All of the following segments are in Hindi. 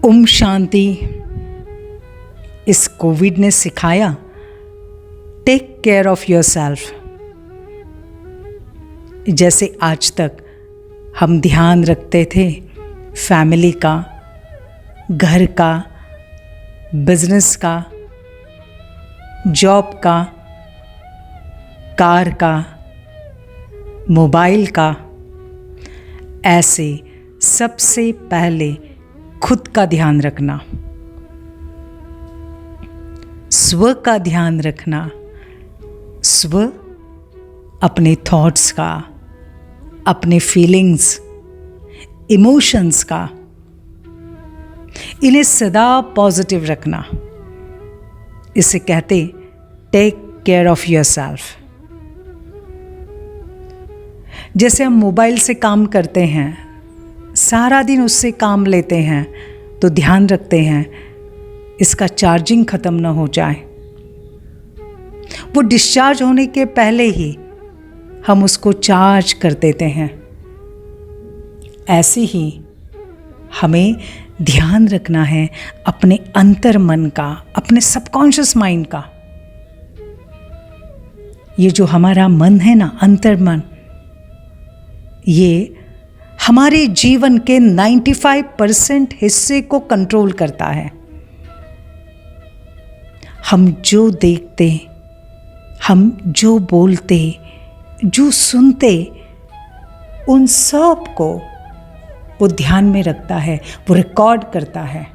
ओम शांति। इस कोविड ने सिखाया टेक केयर ऑफ योरसेल्फ। जैसे आज तक हम ध्यान रखते थे फैमिली का, घर का, बिजनेस का, जॉब का, कार का, मोबाइल का, ऐसे सबसे पहले खुद का ध्यान रखना, स्व का ध्यान रखना, स्व अपने थॉट्स का, अपने फीलिंग्स, इमोशंस का, इन्हें सदा पॉजिटिव रखना। इसे कहते टेक केयर ऑफ योरसेल्फ। जैसे हम मोबाइल से काम करते हैं, सारा दिन उससे काम लेते हैं, तो ध्यान रखते हैं इसका चार्जिंग ख़त्म ना हो जाए। वो डिस्चार्ज होने के पहले ही हम उसको चार्ज कर देते हैं। ऐसे ही हमें ध्यान रखना है अपने अंतर मन का, अपने सबकॉन्शियस माइंड का। ये जो हमारा मन है ना, अंतर मन, ये हमारे जीवन के 95% हिस्से को कंट्रोल करता है। हम जो देखते, हम जो बोलते, जो सुनते, उन सब को वो ध्यान में रखता है, वो रिकॉर्ड करता है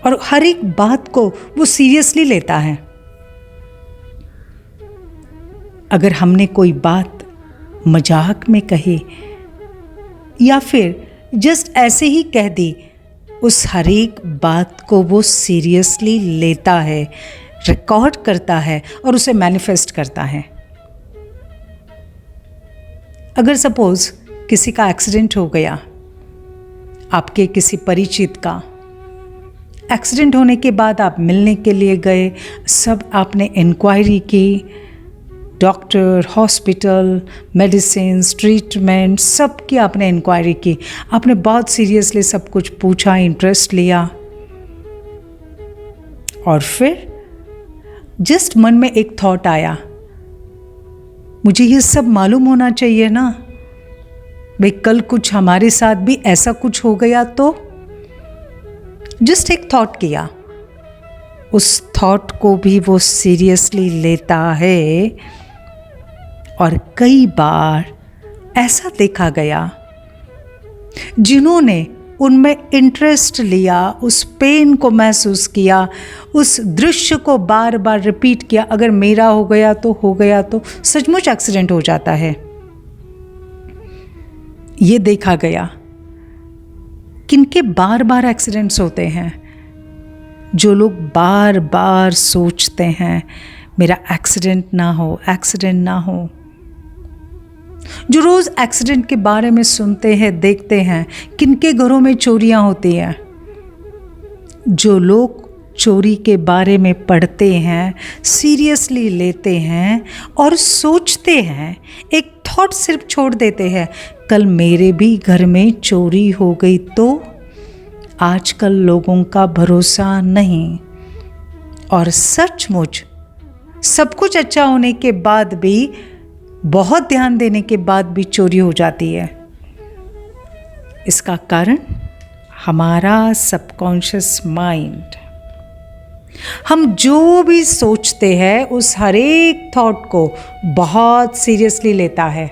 और हर एक बात को वो सीरियसली लेता है। अगर हमने कोई बात मजाक में कही या फिर जस्ट ऐसे ही कह दी, उस हर एक बात को वो सीरियसली लेता है, रिकॉर्ड करता है और उसे मैनिफेस्ट करता है। अगर सपोज किसी का एक्सीडेंट हो गया, आपके किसी परिचित का एक्सीडेंट होने के बाद आप मिलने के लिए गए, सब आपने इंक्वायरी की, डॉक्टर, हॉस्पिटल, मेडिसिन्स, ट्रीटमेंट, सब की आपने इंक्वायरी की। आपने बहुत सीरियसली सब कुछ पूछा, इंटरेस्ट लिया और फिर जस्ट मन में एक थॉट आया, मुझे ये सब मालूम होना चाहिए ना भाई, कल कुछ हमारे साथ भी ऐसा कुछ हो गया तो। जस्ट एक थॉट किया, उस थॉट को भी वो सीरियसली लेता है और कई बार ऐसा देखा गया जिन्होंने उनमें इंटरेस्ट लिया, उस पेन को महसूस किया, उस दृश्य को बार बार रिपीट किया, अगर मेरा हो गया तो सचमुच एक्सीडेंट हो जाता है। ये देखा गया किनके बार बार एक्सीडेंट्स होते हैं, जो लोग बार बार सोचते हैं मेरा एक्सीडेंट ना हो, एक्सीडेंट ना हो। जो रोज़ एक्सीडेंट के बारे में सुनते हैं, देखते हैं, किनके घरों में चोरियां होती हैं। जो लोग चोरी के बारे में पढ़ते हैं, सीरियसली लेते हैं और सोचते हैं, एक थॉट सिर्फ छोड़ देते हैं, कल मेरे भी घर में चोरी हो गई तो। आजकल लोगों का भरोसा नहीं, और सचमुच सब कुछ अच्छा होने के बाद भी, बहुत ध्यान देने के बाद भी चोरी हो जाती है। इसका कारण हमारा सबकॉन्शियस माइंड। हम जो भी सोचते हैं उस हर एक थॉट को बहुत सीरियसली लेता है।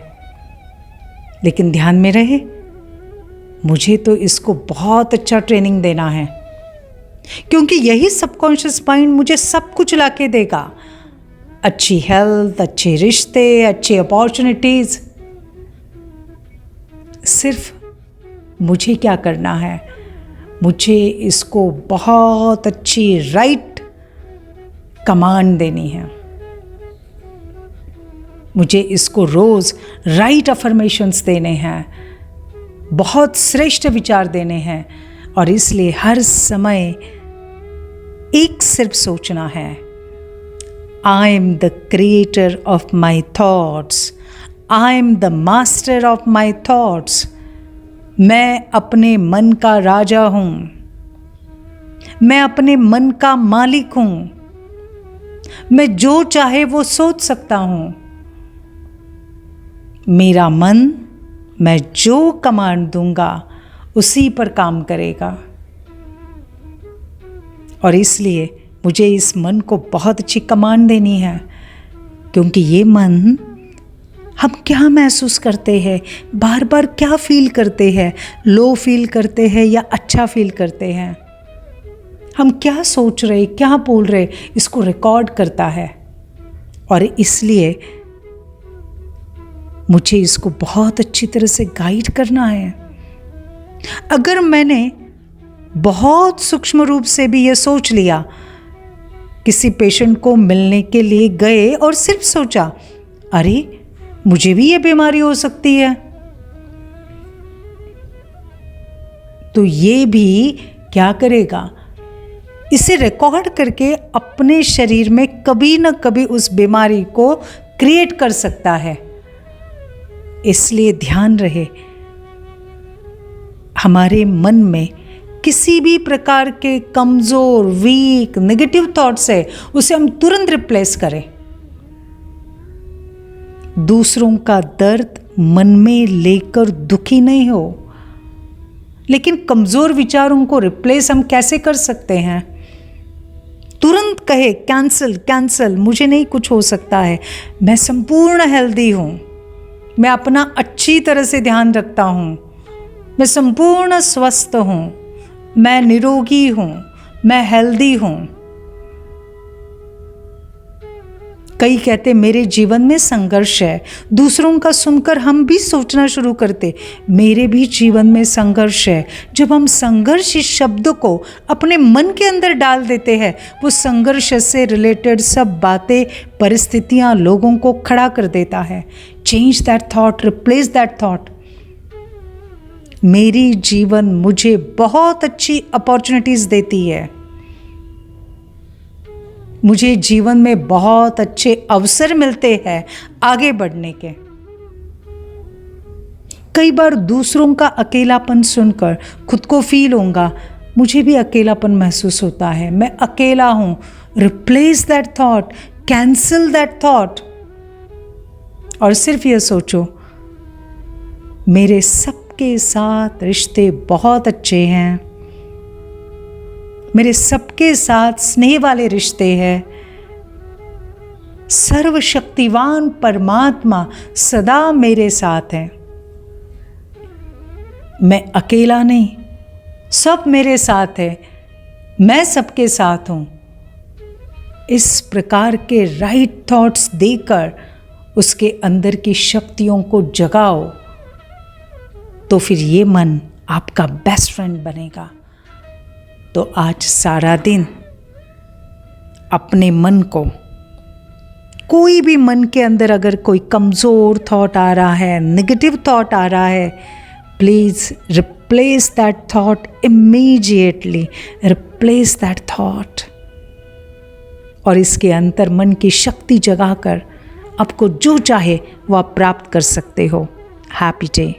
लेकिन ध्यान में रहे, मुझे तो इसको बहुत अच्छा ट्रेनिंग देना है, क्योंकि यही सबकॉन्शियस माइंड मुझे सब कुछ लाके देगा। अच्छी हेल्थ, अच्छे रिश्ते, अच्छी अपॉर्चुनिटीज़। सिर्फ मुझे क्या करना है, मुझे इसको बहुत अच्छी राइट कमांड देनी है। मुझे इसको रोज़ राइट अफर्मेशंस देने हैं, बहुत श्रेष्ठ विचार देने हैं, और इसलिए हर समय एक सिर्फ सोचना है, I am the creator of my thoughts. I am the master of my thoughts. मैं अपने मन का राजा हूँ। मैं अपने मन का मालिक हूं। मैं जो चाहे वो सोच सकता हूं। मेरा मन, मैं जो कमांड दूंगा उसी पर काम करेगा। और इसलिए मुझे इस मन को बहुत अच्छी कमांड देनी है, क्योंकि ये मन हम क्या महसूस करते हैं, बार बार क्या फील करते हैं, लो फील करते हैं या अच्छा फील करते हैं, हम क्या सोच रहे, क्या बोल रहे, इसको रिकॉर्ड करता है। और इसलिए मुझे इसको बहुत अच्छी तरह से गाइड करना है। अगर मैंने बहुत सूक्ष्म रूप से भी ये सोच लिया, किसी पेशेंट को मिलने के लिए गए और सिर्फ सोचा, अरे मुझे भी ये बीमारी हो सकती है, तो ये भी क्या करेगा, इसे रिकॉर्ड करके अपने शरीर में कभी ना कभी उस बीमारी को क्रिएट कर सकता है। इसलिए ध्यान रहे, हमारे मन में किसी भी प्रकार के कमजोर, वीक, नेगेटिव थॉट्स है, उसे हम तुरंत रिप्लेस करें। दूसरों का दर्द मन में लेकर दुखी नहीं हो, लेकिन कमजोर विचारों को रिप्लेस हम कैसे कर सकते हैं? तुरंत कहे कैंसिल कैंसिल, मुझे नहीं कुछ हो सकता है, मैं संपूर्ण हेल्दी हूं, मैं अपना अच्छी तरह से ध्यान रखता हूं, मैं संपूर्ण स्वस्थ हूं, मैं निरोगी हूं, मैं हेल्दी हूं। कई कहते मेरे जीवन में संघर्ष है। दूसरों का सुनकर हम भी सोचना शुरू करते, मेरे भी जीवन में संघर्ष है। जब हम संघर्ष इस शब्द को अपने मन के अंदर डाल देते हैं, वो संघर्ष से रिलेटेड सब बातें, परिस्थितियां लोगों को खड़ा कर देता है। Change that thought, replace that thought. मेरी जीवन मुझे बहुत अच्छी अपॉर्चुनिटीज देती है, मुझे जीवन में बहुत अच्छे अवसर मिलते हैं आगे बढ़ने के। कई बार दूसरों का अकेलापन सुनकर खुद को फील होगा, मुझे भी अकेलापन महसूस होता है, मैं अकेला हूं। Replace that thought, cancel that thought, और सिर्फ ये सोचो, मेरे सबके साथ रिश्ते बहुत अच्छे हैं, मेरे सबके साथ स्नेह वाले रिश्ते हैं, सर्वशक्तिवान परमात्मा सदा मेरे साथ है, मैं अकेला नहीं, सब मेरे साथ है, मैं सबके साथ हूं। इस प्रकार के राइट थॉट्स देकर उसके अंदर की शक्तियों को जगाओ, तो फिर ये मन आपका बेस्ट फ्रेंड बनेगा। तो आज सारा दिन अपने मन को, कोई भी मन के अंदर अगर कोई कमज़ोर थॉट आ रहा है, नेगेटिव थॉट आ रहा है, please replace that thought immediately, replace that thought, और इसके अंतर मन की शक्ति जगाकर आपको जो चाहे वो आप प्राप्त कर सकते हो। Happy day.